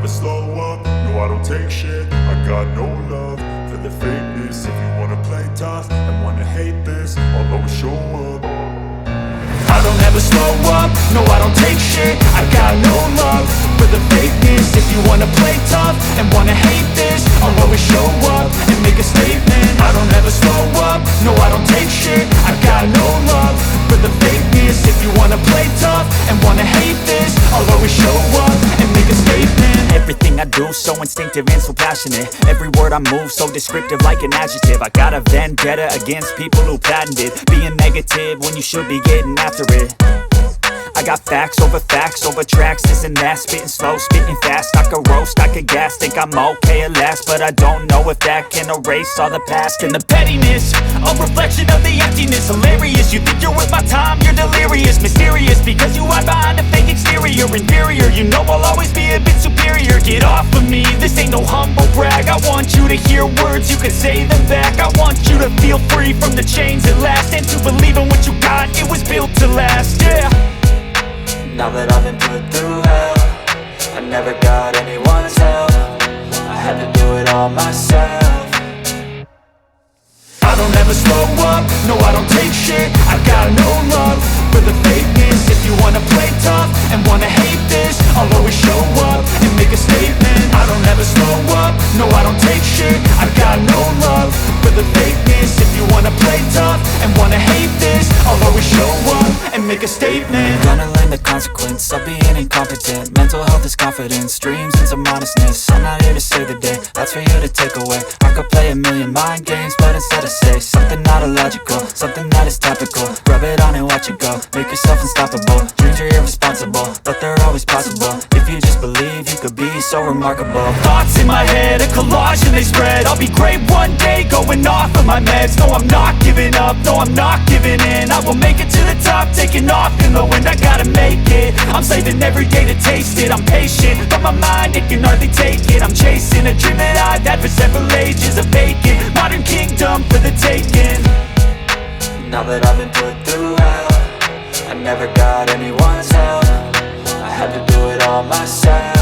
slow up, no I don't take shit. I got no love for the fakeness. If you wanna play tough and wanna hate this, I'll always show up. I don't ever slow up, no I don't take shit. I got no love for the fakeness. If you wanna play tough and wanna hate this, I'll always show up and make a statement. I don't ever slow up, no I don't take shit. I got no love for the fakeness. If you wanna play tough and wanna hate this, I'll always show up and make a statement. Everything I do so instinctive and so passionate. Every word I move so descriptive like an adjective. I got a vendetta against people who patented being negative when you should be getting after it. I got facts over tracks, this and that. Spitting slow, spitting fast. I could roast, I could gas. Think I'm okay at last, but I don't know if that can erase all the past. And the pettiness, a reflection of the emptiness. Hilarious, you think you're worth my time, you're delirious. Mysterious, because you hide behind a fake exterior. Inferior, you know I'll always be a bit superior. Get off of me, this ain't no humble brag. I want you to hear words, you can say them back. I want you to feel free from the chains at last, and to believe in what you got, it was built to last, yeah. Now that I've been put through hell, I never got anyone's help. I had to do it all myself. I don't ever slow up, no I don't take shit. I got no love for the fakeness. If you wanna play tough and wanna hate this, I'll always show up and make a statement. I don't ever slow up, no I don't take shit. I got no love for the fakeness. If you wanna play tough and wanna hate this, I'll always show up and make a statement. Gonna learn the consequence of being incompetent. Mental health is confidence, dreams and some honestness. I'm not here to save the day, that's for you to take away. I could play a million mind games, but instead I say something not illogical, something that is topical. Rub it on and watch it go, make yourself unstoppable. Dreams are irresponsible, but they're always possible. If you just believe, you could be so remarkable. Thoughts in my head, a collage and they spread. I'll be great one day, going off of my meds. No, I'm not giving up, no, I'm not giving in. I will make it to the top, taking off in the wind. I gotta make it, I'm saving every day to taste it. I'm patient, but my mind, it can hardly take it. I'm chasing a dream that I've had for several ages. A vacant, modern kingdom for the taking. Now that I've been put through hell, I never got anyone's help. I had to do it all myself.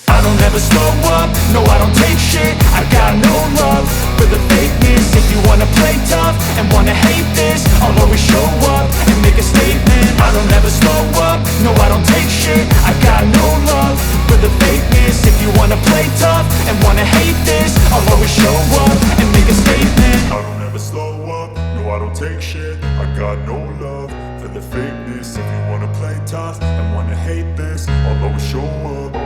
I don't ever slow up, no I don't take shit. I got no love for the fakeness. If you wanna play tough and wanna hate this, I'll always show up and make a statement. I don't ever slow up, no I don't take shit. I got no love for the fakeness. If you wanna play tough and wanna hate this, I'll always show up and make a statement. I don't ever slow up, no I don't take shit. I got no love for the fakeness. If you wanna play tough and wanna hate this, I'll always show up.